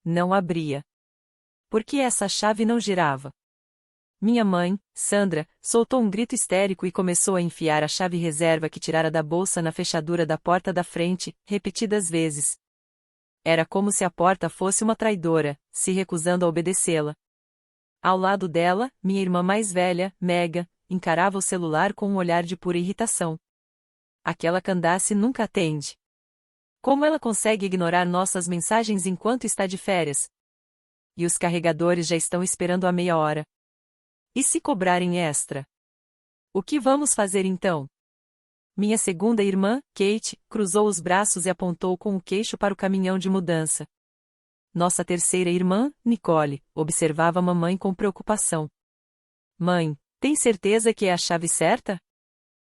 Não abria. Por que essa chave não girava? Minha mãe, Sandra, soltou um grito histérico e começou a enfiar a chave reserva que tirara da bolsa na fechadura da porta da frente, repetidas vezes. Era como se a porta fosse uma traidora, se recusando a obedecê-la. Ao lado dela, minha irmã mais velha, Megan, encarava o celular com um olhar de pura irritação. Aquela Candace nunca atende. Como ela consegue ignorar nossas mensagens enquanto está de férias? E os carregadores já estão esperando há meia hora. E se cobrarem extra? O que vamos fazer então? Minha segunda irmã, Kate, cruzou os braços e apontou com o queixo para o caminhão de mudança. Nossa terceira irmã, Nicole, observava a mamãe com preocupação. Mãe, tem certeza que é a chave certa?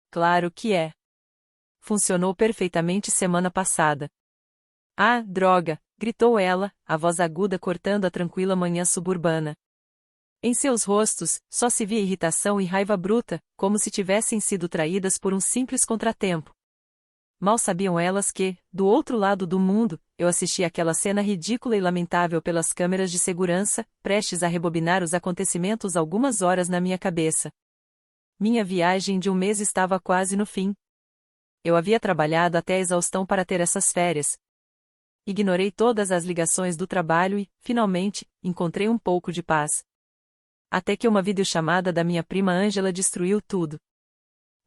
Claro que é. Funcionou perfeitamente semana passada. Ah, droga! Gritou ela, a voz aguda cortando a tranquila manhã suburbana. Em seus rostos, só se via irritação e raiva bruta, como se tivessem sido traídas por um simples contratempo. Mal sabiam elas que, do outro lado do mundo, eu assistia àquela cena ridícula e lamentável pelas câmeras de segurança, prestes a rebobinar os acontecimentos algumas horas na minha cabeça. Minha viagem de um mês estava quase no fim. Eu havia trabalhado até a exaustão para ter essas férias. Ignorei todas as ligações do trabalho e, finalmente, encontrei um pouco de paz. Até que uma videochamada da minha prima Angela destruiu tudo.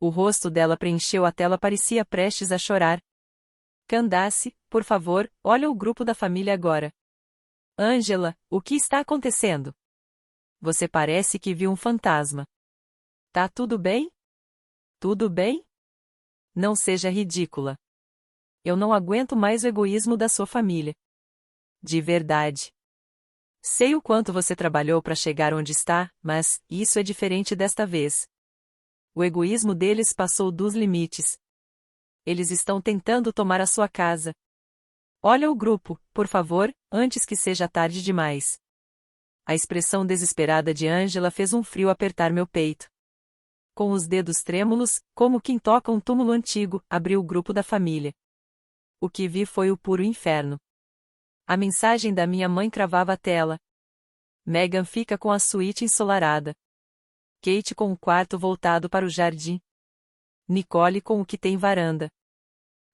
O rosto dela preencheu a tela, parecia prestes a chorar. Candace, por favor, olha o grupo da família agora. Angela, o que está acontecendo? Você parece que viu um fantasma. Tá tudo bem? Tudo bem? Não seja ridícula. Eu não aguento mais o egoísmo da sua família. De verdade. Sei o quanto você trabalhou para chegar onde está, mas isso é diferente desta vez. O egoísmo deles passou dos limites. Eles estão tentando tomar a sua casa. Olha o grupo, por favor, antes que seja tarde demais. A expressão desesperada de Angela fez um frio apertar meu peito. Com os dedos trêmulos, como quem toca um túmulo antigo, abri o grupo da família. O que vi foi o puro inferno. A mensagem da minha mãe cravava a tela. Megan fica com a suíte ensolarada. Kate com o quarto voltado para o jardim. Nicole com o que tem varanda.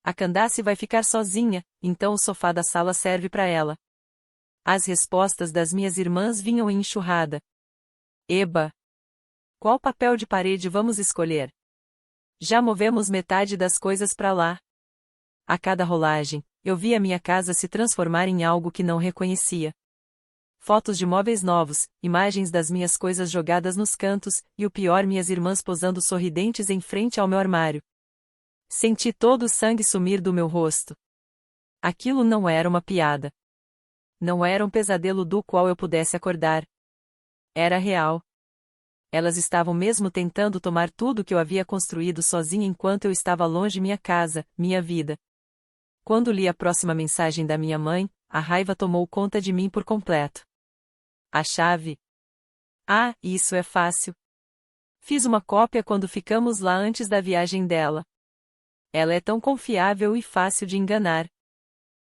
A Candace vai ficar sozinha, então o sofá da sala serve para ela. As respostas das minhas irmãs vinham em enxurrada. Eba! Qual papel de parede vamos escolher? Já movemos metade das coisas para lá. A cada rolagem, eu via minha casa se transformar em algo que não reconhecia. Fotos de móveis novos, imagens das minhas coisas jogadas nos cantos, e o pior, minhas irmãs posando sorridentes em frente ao meu armário. Senti todo o sangue sumir do meu rosto. Aquilo não era uma piada. Não era um pesadelo do qual eu pudesse acordar. Era real. Elas estavam mesmo tentando tomar tudo que eu havia construído sozinha enquanto eu estava longe, minha casa, minha vida. Quando li a próxima mensagem da minha mãe, a raiva tomou conta de mim por completo. A chave? Ah, isso é fácil. Fiz uma cópia quando ficamos lá antes da viagem dela. Ela é tão confiável e fácil de enganar.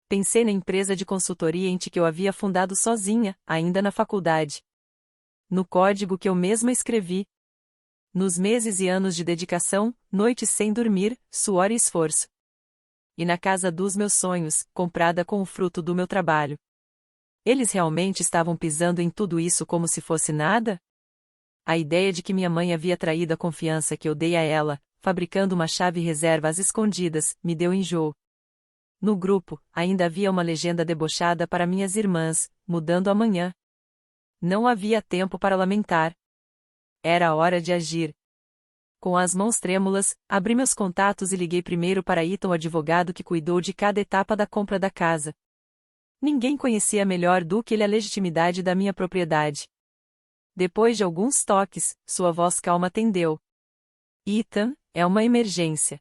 Pensei na empresa de consultoria que eu havia fundado sozinha, ainda na faculdade. No código que eu mesma escrevi. Nos meses e anos de dedicação, noites sem dormir, suor e esforço. E na casa dos meus sonhos, comprada com o fruto do meu trabalho. Eles realmente estavam pisando em tudo isso como se fosse nada? A ideia de que minha mãe havia traído a confiança que eu dei a ela, fabricando uma chave reserva às escondidas, me deu enjoo. No grupo, ainda havia uma legenda debochada para minhas irmãs, mudando amanhã. Não havia tempo para lamentar. Era hora de agir. Com as mãos trêmulas, abri meus contatos e liguei primeiro para Ethan, o advogado que cuidou de cada etapa da compra da casa. Ninguém conhecia melhor do que ele a legitimidade da minha propriedade. Depois de alguns toques, sua voz calma atendeu. Ethan, é uma emergência.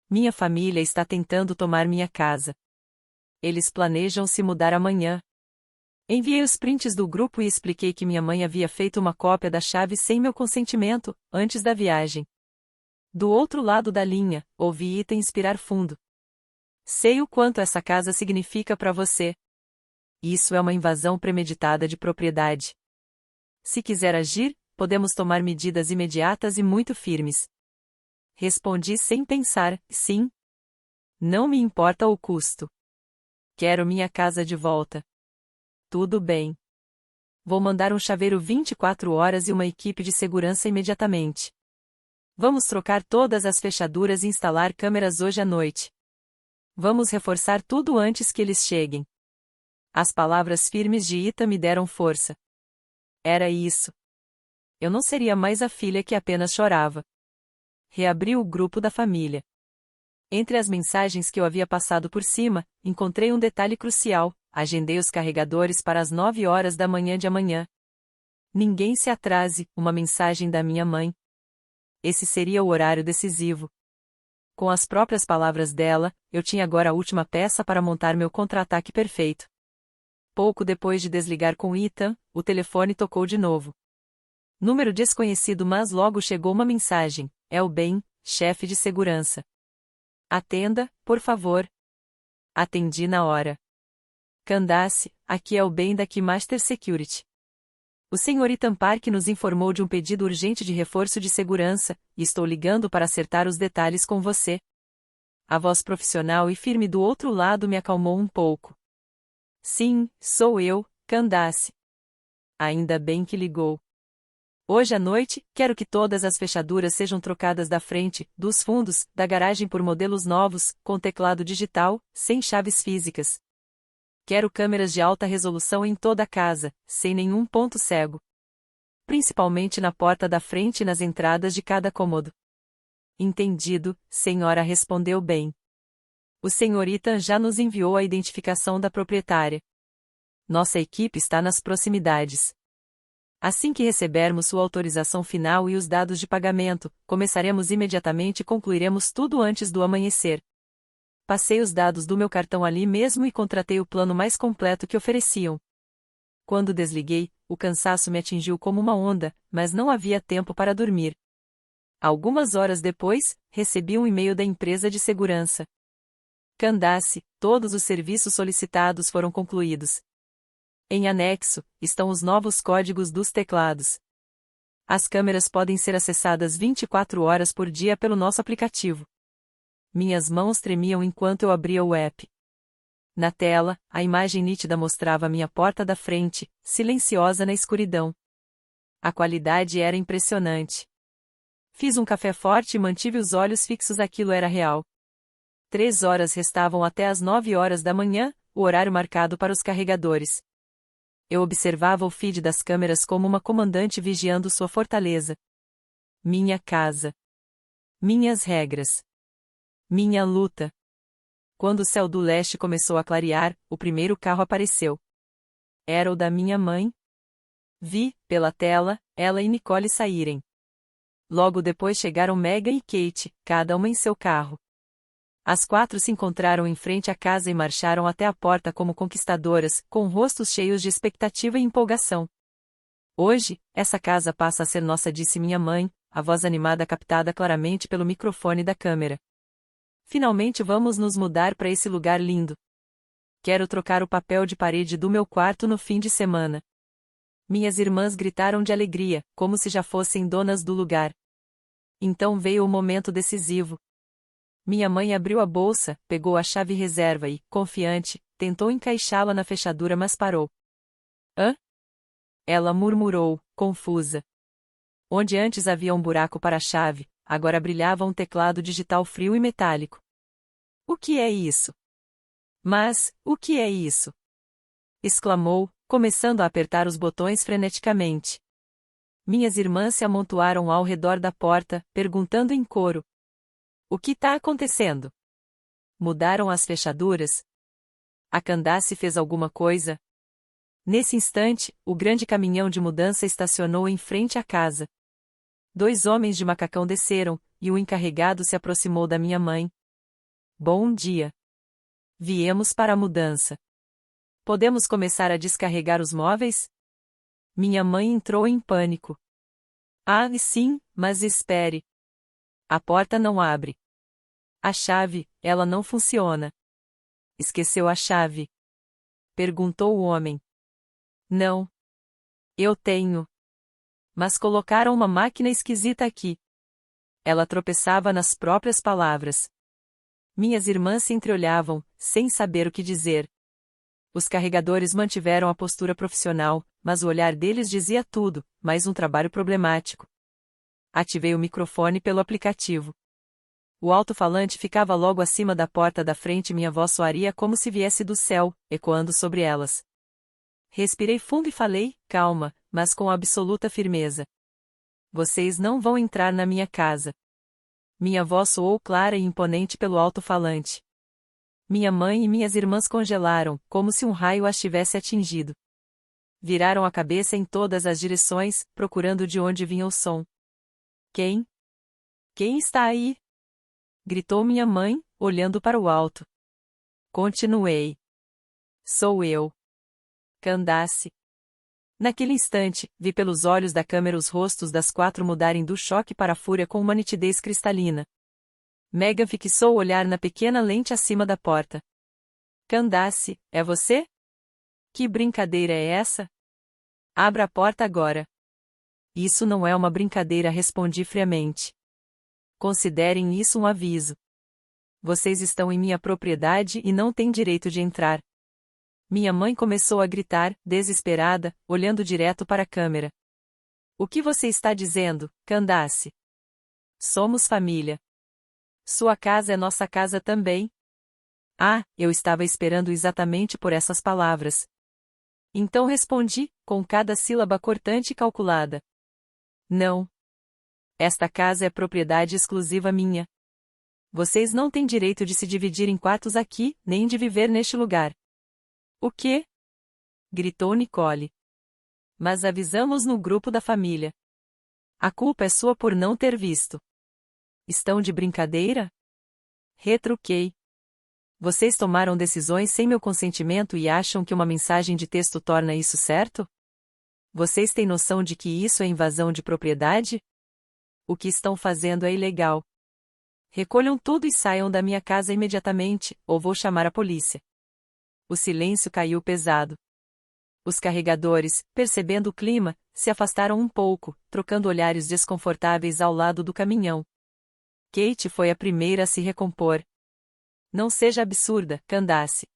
Minha família está tentando tomar minha casa. Eles planejam se mudar amanhã. Enviei os prints do grupo e expliquei que minha mãe havia feito uma cópia da chave sem meu consentimento, antes da viagem. Do outro lado da linha, ouvi Ethan inspirar fundo. Sei o quanto essa casa significa para você. Isso é uma invasão premeditada de propriedade. Se quiser agir, podemos tomar medidas imediatas e muito firmes. Respondi sem pensar, sim. Não me importa o custo. Quero minha casa de volta. Tudo bem. Vou mandar um chaveiro 24 horas e uma equipe de segurança imediatamente. Vamos trocar todas as fechaduras e instalar câmeras hoje à noite. Vamos reforçar tudo antes que eles cheguem. As palavras firmes de Ita me deram força. Era isso. Eu não seria mais a filha que apenas chorava. Reabri o grupo da família. Entre as mensagens que eu havia passado por cima, encontrei um detalhe crucial: agendei os carregadores para as 9 horas da manhã de amanhã. Ninguém se atrase, uma mensagem da minha mãe. Esse seria o horário decisivo. Com as próprias palavras dela, eu tinha agora a última peça para montar meu contra-ataque perfeito. Pouco depois de desligar com Ethan, o telefone tocou de novo. Número desconhecido, mas logo chegou uma mensagem: é o Ben, chefe de segurança. Atenda, por favor. Atendi na hora. Candace, aqui é o Ben da Keymaster Security. O Sr. Ethan Park nos informou de um pedido urgente de reforço de segurança, e estou ligando para acertar os detalhes com você. A voz profissional e firme do outro lado me acalmou um pouco. Sim, sou eu, Candace. Ainda bem que ligou. Hoje à noite, quero que todas as fechaduras sejam trocadas da frente, dos fundos, da garagem por modelos novos, com teclado digital, sem chaves físicas. Quero câmeras de alta resolução em toda a casa, sem nenhum ponto cego. Principalmente na porta da frente e nas entradas de cada cômodo. Entendido, senhora, respondeu bem. O Sr. Ethan já nos enviou a identificação da proprietária. Nossa equipe está nas proximidades. Assim que recebermos sua autorização final e os dados de pagamento, começaremos imediatamente e concluiremos tudo antes do amanhecer. Passei os dados do meu cartão ali mesmo e contratei o plano mais completo que ofereciam. Quando desliguei, o cansaço me atingiu como uma onda, mas não havia tempo para dormir. Algumas horas depois, recebi um e-mail da empresa de segurança. Candace, todos os serviços solicitados foram concluídos. Em anexo, estão os novos códigos dos teclados. As câmeras podem ser acessadas 24 horas por dia pelo nosso aplicativo. Minhas mãos tremiam enquanto eu abria o app. Na tela, a imagem nítida mostrava minha porta da frente, silenciosa na escuridão. A qualidade era impressionante. Fiz um café forte e mantive os olhos fixos, aquilo era real. 3 horas restavam até as 9 horas da manhã, o horário marcado para os carregadores. Eu observava o feed das câmeras como uma comandante vigiando sua fortaleza. Minha casa. Minhas regras. Minha luta. Quando o céu do leste começou a clarear, o primeiro carro apareceu. Era o da minha mãe. Vi, pela tela, ela e Nicole saírem. Logo depois chegaram Megan e Kate, cada uma em seu carro. As 4 se encontraram em frente à casa e marcharam até a porta como conquistadoras, com rostos cheios de expectativa e empolgação. Hoje, essa casa passa a ser nossa, disse minha mãe, a voz animada captada claramente pelo microfone da câmera. Finalmente vamos nos mudar para esse lugar lindo. Quero trocar o papel de parede do meu quarto no fim de semana. Minhas irmãs gritaram de alegria, como se já fossem donas do lugar. Então veio o momento decisivo. Minha mãe abriu a bolsa, pegou a chave reserva e, confiante, tentou encaixá-la na fechadura, mas parou. Hã? Ela murmurou, confusa. Onde antes havia um buraco para a chave, agora brilhava um teclado digital frio e metálico. O que é isso? Mas, o que é isso? Exclamou, começando a apertar os botões freneticamente. Minhas irmãs se amontoaram ao redor da porta, perguntando em coro. O que está acontecendo? Mudaram as fechaduras? A Candace fez alguma coisa? Nesse instante, o grande caminhão de mudança estacionou em frente à casa. 2 homens de macacão desceram, e o encarregado se aproximou da minha mãe. Bom dia. Viemos para a mudança. Podemos começar a descarregar os móveis? Minha mãe entrou em pânico. Ah, sim, mas espere. A porta não abre. A chave, ela não funciona. Esqueceu a chave. Perguntou o homem. Não. Eu tenho. Mas colocaram uma máquina esquisita aqui. Ela tropeçava nas próprias palavras. Minhas irmãs se entreolhavam, sem saber o que dizer. Os carregadores mantiveram a postura profissional, mas o olhar deles dizia tudo, mais um trabalho problemático. Ativei o microfone pelo aplicativo. O alto-falante ficava logo acima da porta da frente e minha voz soaria como se viesse do céu, ecoando sobre elas. Respirei fundo e falei, calma, mas com absoluta firmeza. Vocês não vão entrar na minha casa. Minha voz soou clara e imponente pelo alto-falante. Minha mãe e minhas irmãs congelaram, como se um raio as tivesse atingido. Viraram a cabeça em todas as direções, procurando de onde vinha o som. Quem? Quem está aí? Gritou minha mãe, olhando para o alto. Continuei. Sou eu. Candace. Naquele instante, vi pelos olhos da câmera os rostos das 4 mudarem do choque para a fúria com uma nitidez cristalina. Megan fixou o olhar na pequena lente acima da porta. Candace, é você? Que brincadeira é essa? Abra a porta agora. Isso não é uma brincadeira, respondi friamente. Considerem isso um aviso. Vocês estão em minha propriedade e não têm direito de entrar. Minha mãe começou a gritar, desesperada, olhando direto para a câmera. O que você está dizendo, Candace? Somos família. Sua casa é nossa casa também. Ah, eu estava esperando exatamente por essas palavras. Então respondi, com cada sílaba cortante e calculada. Não. Esta casa é propriedade exclusiva minha. Vocês não têm direito de se dividir em quartos aqui, nem de viver neste lugar. O quê? Gritou Nicole. Mas avisamos no grupo da família. A culpa é sua por não ter visto. Estão de brincadeira? Retruquei. Vocês tomaram decisões sem meu consentimento e acham que uma mensagem de texto torna isso certo? Vocês têm noção de que isso é invasão de propriedade? O que estão fazendo é ilegal. Recolham tudo e saiam da minha casa imediatamente, ou vou chamar a polícia. O silêncio caiu pesado. Os carregadores, percebendo o clima, se afastaram um pouco, trocando olhares desconfortáveis ao lado do caminhão. Kate foi a primeira a se recompor. Não seja absurda, Candace.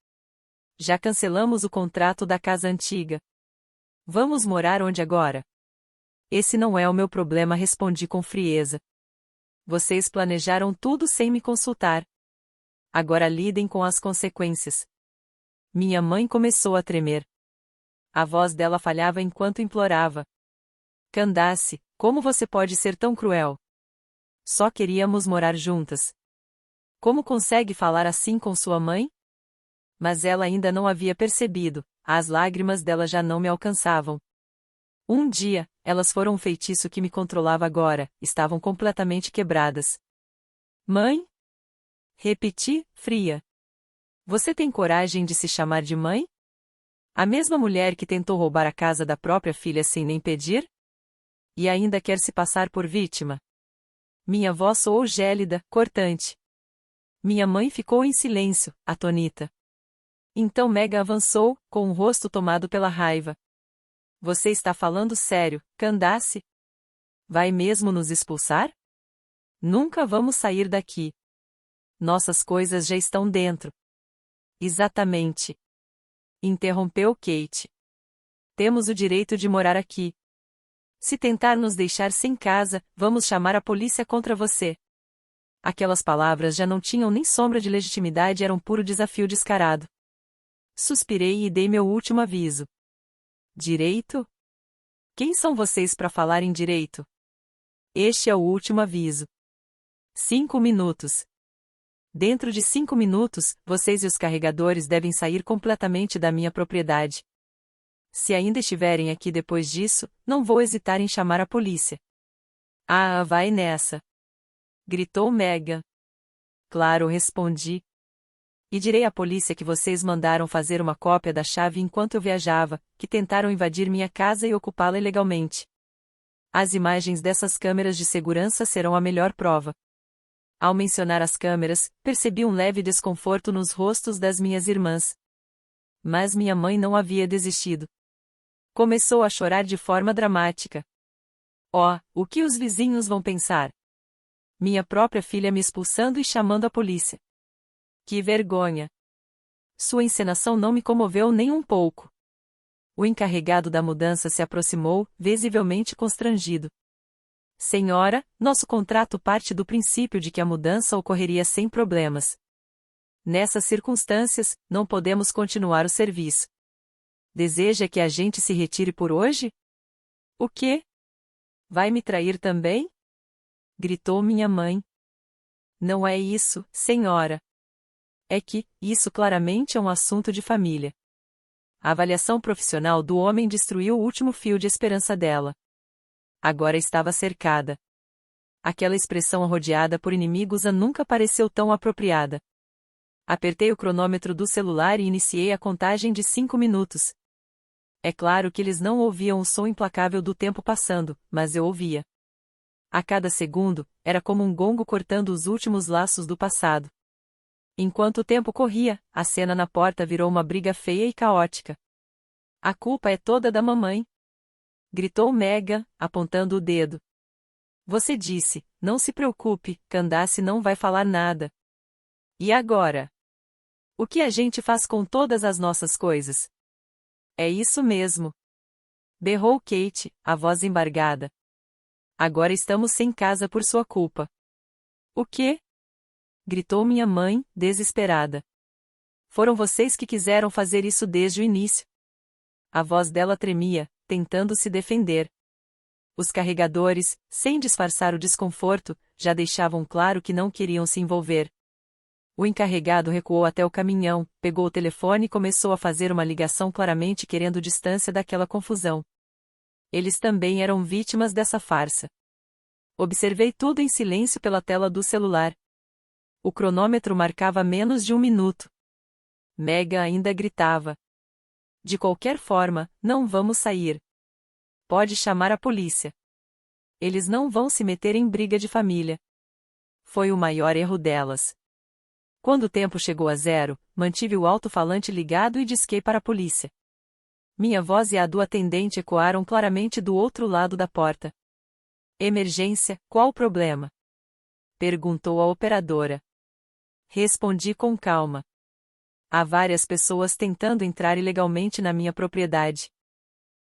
Já cancelamos o contrato da casa antiga. Vamos morar onde agora? Esse não é o meu problema, respondi com frieza. Vocês planejaram tudo sem me consultar. Agora lidem com as consequências. Minha mãe começou a tremer. A voz dela falhava enquanto implorava. Candace, como você pode ser tão cruel? Só queríamos morar juntas. Como consegue falar assim com sua mãe? Mas ela ainda não havia percebido, as lágrimas dela já não me alcançavam. Um dia, elas foram um feitiço que me controlava agora, estavam completamente quebradas. Mãe? Repeti, fria. Você tem coragem de se chamar de mãe? A mesma mulher que tentou roubar a casa da própria filha sem nem pedir? E ainda quer se passar por vítima? Minha voz soou gélida, cortante. Minha mãe ficou em silêncio, atônita. Então Megan avançou, com o rosto tomado pela raiva. Você está falando sério, Candace? Vai mesmo nos expulsar? Nunca vamos sair daqui. Nossas coisas já estão dentro. Exatamente. Interrompeu Kate. Temos o direito de morar aqui. Se tentar nos deixar sem casa, vamos chamar a polícia contra você. Aquelas palavras já não tinham nem sombra de legitimidade, eram puro desafio descarado. Suspirei e dei meu último aviso. Direito? Quem são vocês para falar em direito? Este é o último aviso. 5 minutos. Dentro de 5 minutos, vocês e os carregadores devem sair completamente da minha propriedade. Se ainda estiverem aqui depois disso, não vou hesitar em chamar a polícia. Ah, vai nessa! Gritou Megan. Claro, respondi. E direi à polícia que vocês mandaram fazer uma cópia da chave enquanto eu viajava, que tentaram invadir minha casa e ocupá-la ilegalmente. As imagens dessas câmeras de segurança serão a melhor prova. Ao mencionar as câmeras, percebi um leve desconforto nos rostos das minhas irmãs. Mas minha mãe não havia desistido. Começou a chorar de forma dramática. Oh, o que os vizinhos vão pensar? Minha própria filha me expulsando e chamando a polícia. Que vergonha! Sua encenação não me comoveu nem um pouco. O encarregado da mudança se aproximou, visivelmente constrangido. Senhora, nosso contrato parte do princípio de que a mudança ocorreria sem problemas. Nessas circunstâncias, não podemos continuar o serviço. Deseja que a gente se retire por hoje? O quê? Vai me trair também? Gritou minha mãe. Não é isso, senhora. É que, isso claramente é um assunto de família. A avaliação profissional do homem destruiu o último fio de esperança dela. Agora estava cercada. Aquela expressão arrodeada por inimigos nunca pareceu tão apropriada. Apertei o cronômetro do celular e iniciei a contagem de 5 minutos. É claro que eles não ouviam o som implacável do tempo passando, mas eu ouvia. A cada segundo, era como um gongo cortando os últimos laços do passado. Enquanto o tempo corria, a cena na porta virou uma briga feia e caótica. A culpa é toda da mamãe. Gritou Megan, apontando o dedo. Você disse, não se preocupe, Candace não vai falar nada. E agora? O que a gente faz com todas as nossas coisas? É isso mesmo. Berrou Kate, a voz embargada. Agora estamos sem casa por sua culpa. O quê? Gritou minha mãe, desesperada. Foram vocês que quiseram fazer isso desde o início. A voz dela tremia, tentando se defender. Os carregadores, sem disfarçar o desconforto, já deixavam claro que não queriam se envolver. O encarregado recuou até o caminhão, pegou o telefone e começou a fazer uma ligação claramente querendo distância daquela confusão. Eles também eram vítimas dessa farsa. Observei tudo em silêncio pela tela do celular. O cronômetro marcava menos de 1 minuto. Megan ainda gritava. De qualquer forma, não vamos sair. Pode chamar a polícia. Eles não vão se meter em briga de família. Foi o maior erro delas. Quando o tempo chegou a 0, mantive o alto-falante ligado e disquei para a polícia. Minha voz e a do atendente ecoaram claramente do outro lado da porta. Emergência, qual o problema? Perguntou a operadora. Respondi com calma. Há várias pessoas tentando entrar ilegalmente na minha propriedade.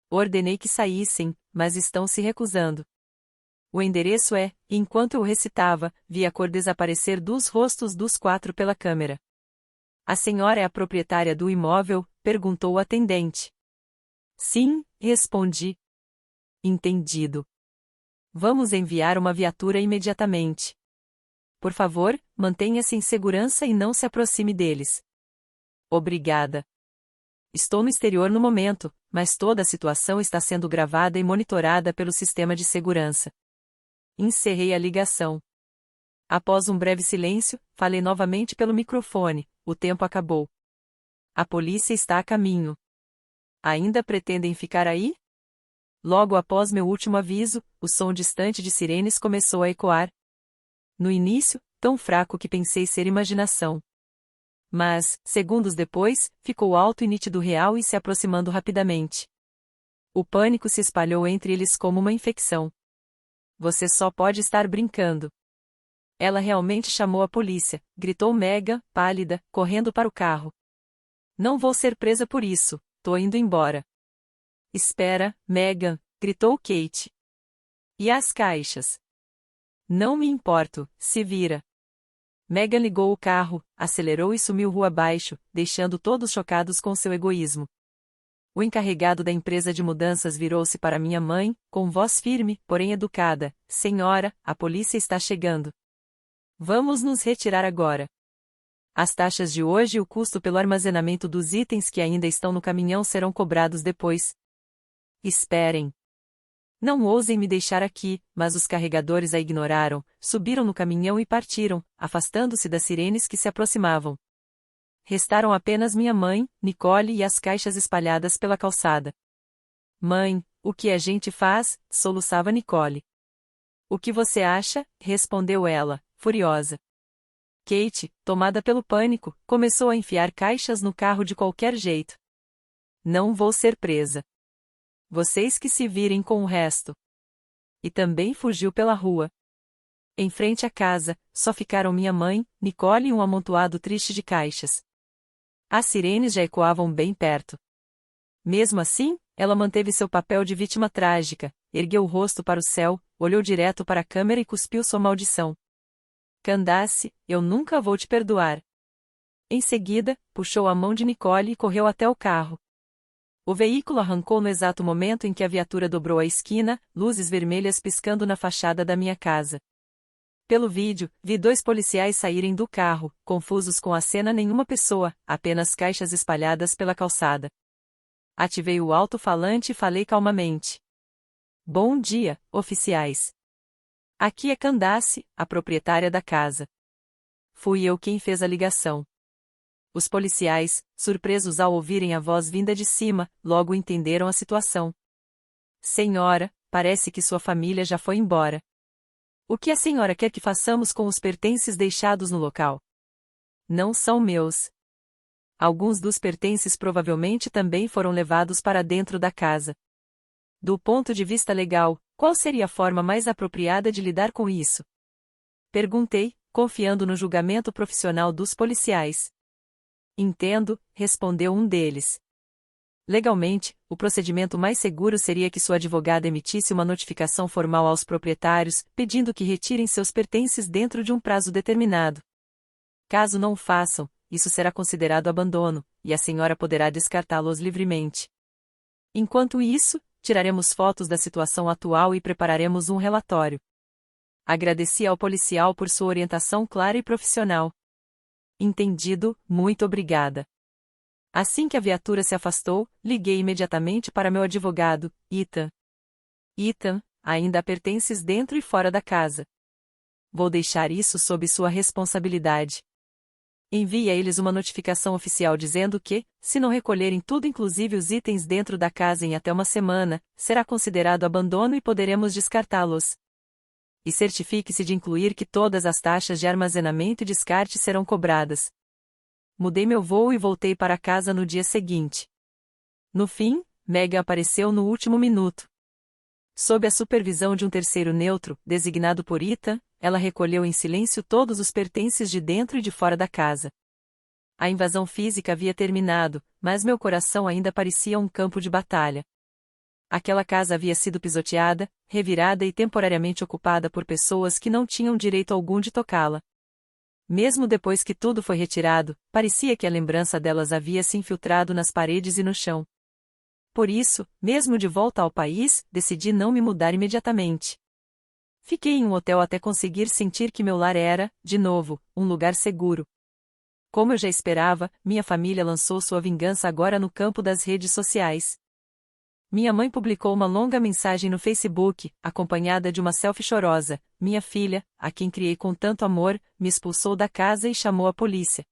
Ordenei que saíssem, mas estão se recusando. O endereço é, enquanto eu recitava, vi a cor desaparecer dos rostos dos 4 pela câmera. A senhora é a proprietária do imóvel? Perguntou o atendente. Sim, respondi. Entendido. Vamos enviar uma viatura imediatamente. Por favor, mantenha-se em segurança e não se aproxime deles. Obrigada. Estou no exterior no momento, mas toda a situação está sendo gravada e monitorada pelo sistema de segurança. Encerrei a ligação. Após um breve silêncio, falei novamente pelo microfone, o tempo acabou. A polícia está a caminho. Ainda pretendem ficar aí? Logo após meu último aviso, o som distante de sirenes começou a ecoar. No início, tão fraco que pensei ser imaginação. Mas, segundos depois, ficou alto e nítido real e se aproximando rapidamente. O pânico se espalhou entre eles como uma infecção. Você só pode estar brincando. Ela realmente chamou a polícia, gritou Megan, pálida, correndo para o carro. Não vou ser presa por isso, tô indo embora. Espera, Megan, gritou Kate. E as caixas? Não me importo, se vira. Megan ligou o carro, acelerou e sumiu rua abaixo, deixando todos chocados com seu egoísmo. O encarregado da empresa de mudanças virou-se para minha mãe, com voz firme, porém educada. Senhora, a polícia está chegando. Vamos nos retirar agora. As taxas de hoje e o custo pelo armazenamento dos itens que ainda estão no caminhão serão cobrados depois. Esperem. Não ousem me deixar aqui, mas os carregadores a ignoraram, subiram no caminhão e partiram, afastando-se das sirenes que se aproximavam. Restaram apenas minha mãe, Nicole e as caixas espalhadas pela calçada. Mãe, o que a gente faz? Soluçava Nicole. O que você acha? Respondeu ela, furiosa. Kate, tomada pelo pânico, começou a enfiar caixas no carro de qualquer jeito. Não vou ser presa. Vocês que se virem com o resto. E também fugiu pela rua. Em frente à casa, só ficaram minha mãe, Nicole e um amontoado triste de caixas. As sirenes já ecoavam bem perto. Mesmo assim, ela manteve seu papel de vítima trágica, ergueu o rosto para o céu, olhou direto para a câmera e cuspiu sua maldição. Candace, eu nunca vou te perdoar. Em seguida, puxou a mão de Nicole e correu até o carro. O veículo arrancou no exato momento em que a viatura dobrou a esquina, luzes vermelhas piscando na fachada da minha casa. Pelo vídeo, vi 2 policiais saírem do carro, confusos com a cena. Nenhuma pessoa, apenas caixas espalhadas pela calçada. Ativei o alto-falante e falei calmamente. Bom dia, oficiais. Aqui é Candace, a proprietária da casa. Fui eu quem fez a ligação. Os policiais, surpresos ao ouvirem a voz vinda de cima, logo entenderam a situação. Senhora, parece que sua família já foi embora. O que a senhora quer que façamos com os pertences deixados no local? Não são meus. Alguns dos pertences provavelmente também foram levados para dentro da casa. Do ponto de vista legal, qual seria a forma mais apropriada de lidar com isso? Perguntei, confiando no julgamento profissional dos policiais. Entendo, respondeu um deles. Legalmente, o procedimento mais seguro seria que sua advogada emitisse uma notificação formal aos proprietários, pedindo que retirem seus pertences dentro de um prazo determinado. Caso não o façam, isso será considerado abandono, e a senhora poderá descartá-los livremente. Enquanto isso, tiraremos fotos da situação atual e prepararemos um relatório. Agradeci ao policial por sua orientação clara e profissional. Entendido, muito obrigada. Assim que a viatura se afastou, liguei imediatamente para meu advogado, Ethan. Ethan, ainda há pertences dentro e fora da casa. Vou deixar isso sob sua responsabilidade. Envie a eles uma notificação oficial dizendo que, se não recolherem tudo inclusive os itens dentro da casa em até uma semana, será considerado abandono e poderemos descartá-los. E certifique-se de incluir que todas as taxas de armazenamento e descarte serão cobradas. Mudei meu voo e voltei para casa no dia seguinte. No fim, Megan apareceu no último minuto. Sob a supervisão de um terceiro neutro, designado por Ethan, ela recolheu em silêncio todos os pertences de dentro e de fora da casa. A invasão física havia terminado, mas meu coração ainda parecia um campo de batalha. Aquela casa havia sido pisoteada, revirada e temporariamente ocupada por pessoas que não tinham direito algum de tocá-la. Mesmo depois que tudo foi retirado, parecia que a lembrança delas havia se infiltrado nas paredes e no chão. Por isso, mesmo de volta ao país, decidi não me mudar imediatamente. Fiquei em um hotel até conseguir sentir que meu lar era, de novo, um lugar seguro. Como eu já esperava, minha família lançou sua vingança agora no campo das redes sociais. Minha mãe publicou uma longa mensagem no Facebook, acompanhada de uma selfie chorosa. Minha filha, a quem criei com tanto amor, me expulsou da casa e chamou a polícia.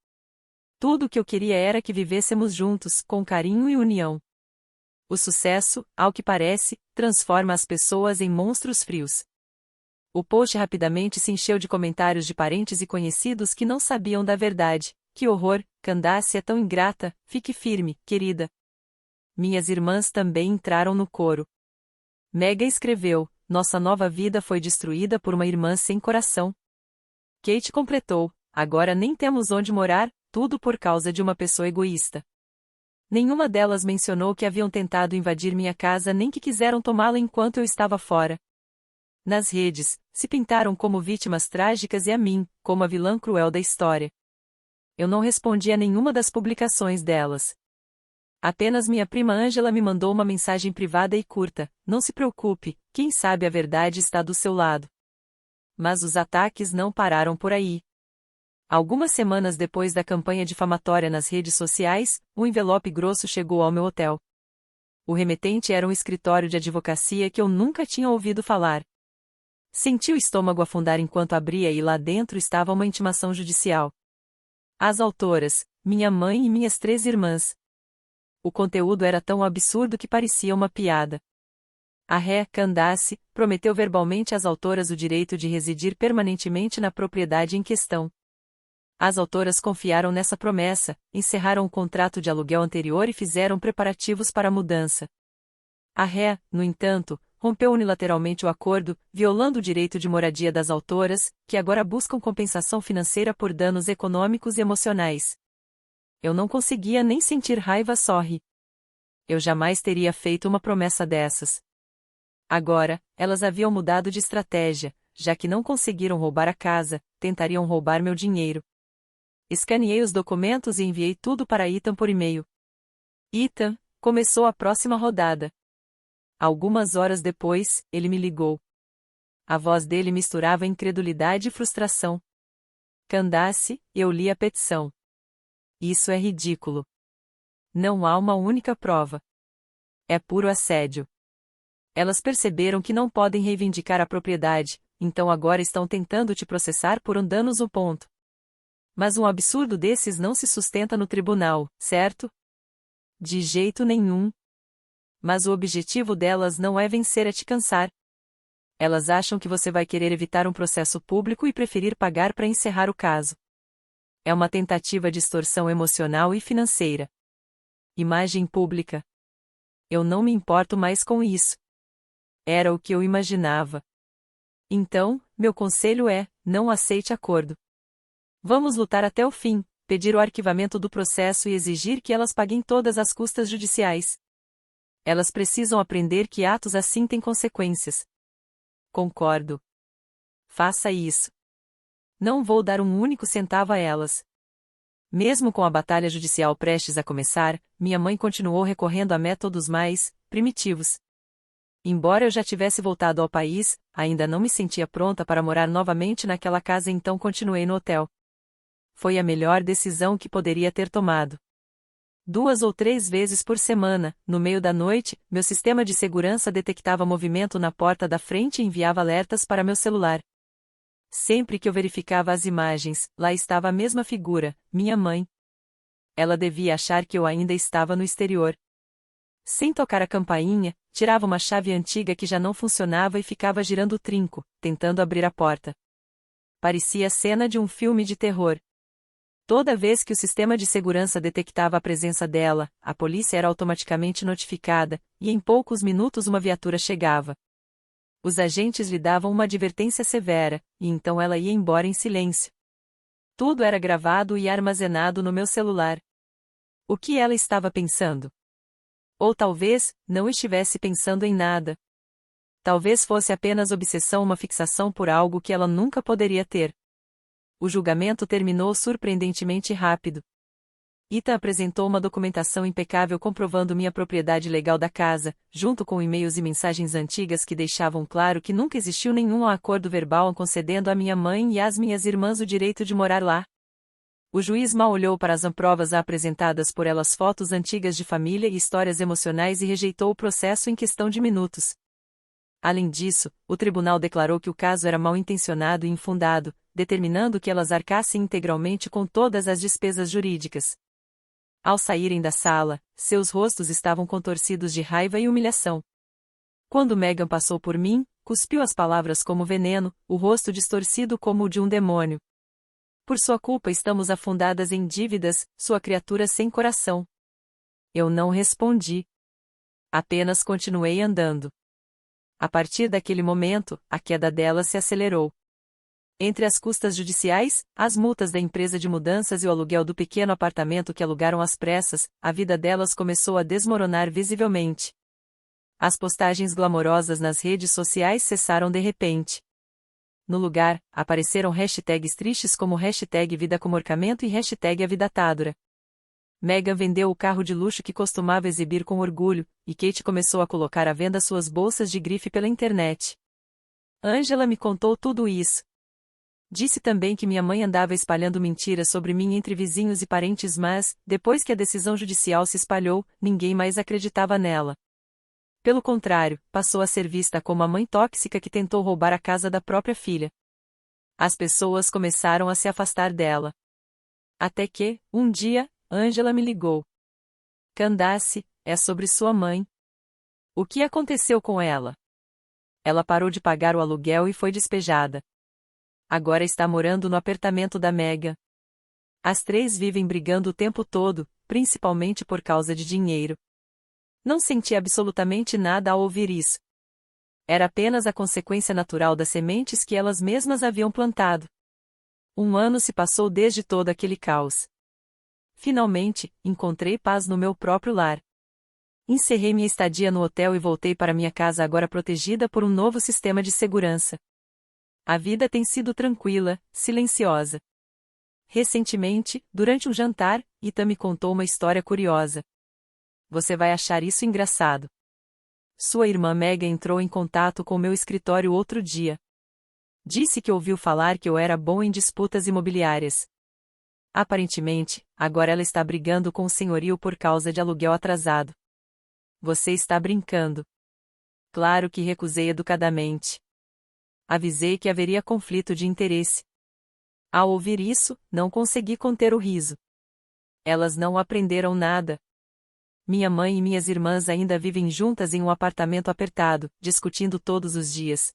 Tudo o que eu queria era que vivêssemos juntos, com carinho e união. O sucesso, ao que parece, transforma as pessoas em monstros frios. O post rapidamente se encheu de comentários de parentes e conhecidos que não sabiam da verdade. Que horror, Candace é tão ingrata, fique firme, querida. Minhas irmãs também entraram no coro. Megan escreveu, nossa nova vida foi destruída por uma irmã sem coração. Kate completou, agora nem temos onde morar, tudo por causa de uma pessoa egoísta. Nenhuma delas mencionou que haviam tentado invadir minha casa nem que quiseram tomá-la enquanto eu estava fora. Nas redes, se pintaram como vítimas trágicas e a mim, como a vilã cruel da história. Eu não respondi a nenhuma das publicações delas. Apenas minha prima Angela me mandou uma mensagem privada e curta, não se preocupe, quem sabe a verdade está do seu lado. Mas os ataques não pararam por aí. Algumas semanas depois da campanha difamatória nas redes sociais, um envelope grosso chegou ao meu hotel. O remetente era um escritório de advocacia que eu nunca tinha ouvido falar. Senti o estômago afundar enquanto abria e lá dentro estava uma intimação judicial. As autoras, minha mãe e minhas 3 irmãs. O conteúdo era tão absurdo que parecia uma piada. A ré, Candace, prometeu verbalmente às autoras o direito de residir permanentemente na propriedade em questão. As autoras confiaram nessa promessa, encerraram o contrato de aluguel anterior e fizeram preparativos para a mudança. A ré, no entanto, rompeu unilateralmente o acordo, violando o direito de moradia das autoras, que agora buscam compensação financeira por danos econômicos e emocionais. Eu não conseguia nem sentir raiva, sorri. Eu jamais teria feito uma promessa dessas. Agora, elas haviam mudado de estratégia, já que não conseguiram roubar a casa, tentariam roubar meu dinheiro. Escaneei os documentos e enviei tudo para Ethan por e-mail. Ethan, começou a próxima rodada. Algumas horas depois, ele me ligou. A voz dele misturava incredulidade e frustração. Candace, eu li a petição. Isso é ridículo. Não há uma única prova. É puro assédio. Elas perceberam que não podem reivindicar a propriedade, então agora estão tentando te processar por um danos no ponto. Mas um absurdo desses não se sustenta no tribunal, certo? De jeito nenhum. Mas o objetivo delas não é vencer, é te cansar. Elas acham que você vai querer evitar um processo público e preferir pagar para encerrar o caso. É uma tentativa de extorsão emocional e financeira. Imagem pública. Eu não me importo mais com isso. Era o que eu imaginava. Então, meu conselho é, não aceite acordo. Vamos lutar até o fim, pedir o arquivamento do processo e exigir que elas paguem todas as custas judiciais. Elas precisam aprender que atos assim têm consequências. Concordo. Faça isso. Não vou dar um único centavo a elas. Mesmo com a batalha judicial prestes a começar, minha mãe continuou recorrendo a métodos mais primitivos. Embora eu já tivesse voltado ao país, ainda não me sentia pronta para morar novamente naquela casa, então continuei no hotel. Foi a melhor decisão que poderia ter tomado. 2 ou 3 vezes por semana, no meio da noite, meu sistema de segurança detectava movimento na porta da frente e enviava alertas para meu celular. Sempre que eu verificava as imagens, lá estava a mesma figura, minha mãe. Ela devia achar que eu ainda estava no exterior. Sem tocar a campainha, tirava uma chave antiga que já não funcionava e ficava girando o trinco, tentando abrir a porta. Parecia a cena de um filme de terror. Toda vez que o sistema de segurança detectava a presença dela, a polícia era automaticamente notificada, e em poucos minutos uma viatura chegava. Os agentes lhe davam uma advertência severa, e então ela ia embora em silêncio. Tudo era gravado e armazenado no meu celular. O que ela estava pensando? Ou talvez, não estivesse pensando em nada. Talvez fosse apenas obsessão, uma fixação por algo que ela nunca poderia ter. O julgamento terminou surpreendentemente rápido. Ethan apresentou uma documentação impecável comprovando minha propriedade legal da casa, junto com e-mails e mensagens antigas que deixavam claro que nunca existiu nenhum acordo verbal concedendo à minha mãe e às minhas irmãs o direito de morar lá. O juiz mal olhou para as provas apresentadas por elas, fotos antigas de família e histórias emocionais, e rejeitou o processo em questão de minutos. Além disso, o tribunal declarou que o caso era mal intencionado e infundado, determinando que elas arcassem integralmente com todas as despesas jurídicas. Ao saírem da sala, seus rostos estavam contorcidos de raiva e humilhação. Quando Megan passou por mim, cuspiu as palavras como veneno, o rosto distorcido como o de um demônio. Por sua culpa estamos afundadas em dívidas, sua criatura sem coração. Eu não respondi. Apenas continuei andando. A partir daquele momento, a queda dela se acelerou. Entre as custas judiciais, as multas da empresa de mudanças e o aluguel do pequeno apartamento que alugaram às pressas, a vida delas começou a desmoronar visivelmente. As postagens glamourosas nas redes sociais cessaram de repente. No lugar, apareceram hashtags tristes como hashtag vida com morcamento e hashtag a vida tádora. Megan vendeu o carro de luxo que costumava exibir com orgulho, e Kate começou a colocar à venda suas bolsas de grife pela internet. Angela me contou tudo isso. Disse também que minha mãe andava espalhando mentiras sobre mim entre vizinhos e parentes, mas, depois que a decisão judicial se espalhou, ninguém mais acreditava nela. Pelo contrário, passou a ser vista como a mãe tóxica que tentou roubar a casa da própria filha. As pessoas começaram a se afastar dela. Até que, um dia, Angela me ligou. Candace, é sobre sua mãe. O que aconteceu com ela? Ela parou de pagar o aluguel e foi despejada. Agora está morando no apartamento da Megan. As três vivem brigando o tempo todo, principalmente por causa de dinheiro. Não senti absolutamente nada ao ouvir isso. Era apenas a consequência natural das sementes que elas mesmas haviam plantado. 1 ano se passou desde todo aquele caos. Finalmente, encontrei paz no meu próprio lar. Encerrei minha estadia no hotel e voltei para minha casa agora protegida por um novo sistema de segurança. A vida tem sido tranquila, silenciosa. Recentemente, durante um jantar, Ita me contou uma história curiosa. Você vai achar isso engraçado. Sua irmã Mega entrou em contato com meu escritório outro dia. Disse que ouviu falar que eu era bom em disputas imobiliárias. Aparentemente, agora ela está brigando com o senhorio por causa de aluguel atrasado. Você está brincando. Claro que recusei educadamente. Avisei que haveria conflito de interesse. Ao ouvir isso, não consegui conter o riso. Elas não aprenderam nada. Minha mãe e minhas irmãs ainda vivem juntas em um apartamento apertado, discutindo todos os dias.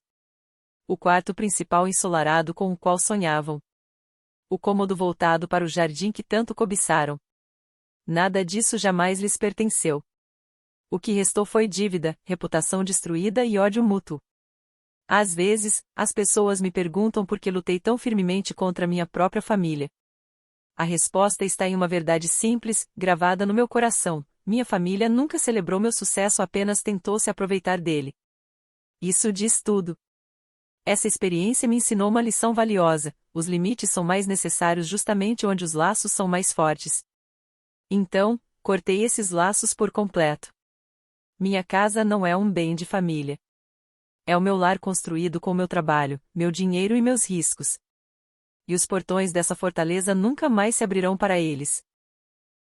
O quarto principal ensolarado com o qual sonhavam. O cômodo voltado para o jardim que tanto cobiçaram. Nada disso jamais lhes pertenceu. O que restou foi dívida, reputação destruída e ódio mútuo. Às vezes, as pessoas me perguntam por que lutei tão firmemente contra minha própria família. A resposta está em uma verdade simples, gravada no meu coração: minha família nunca celebrou meu sucesso, apenas tentou se aproveitar dele. Isso diz tudo. Essa experiência me ensinou uma lição valiosa: os limites são mais necessários justamente onde os laços são mais fortes. Então, cortei esses laços por completo. Minha casa não é um bem de família. É o meu lar construído com meu trabalho, meu dinheiro e meus riscos. E os portões dessa fortaleza nunca mais se abrirão para eles.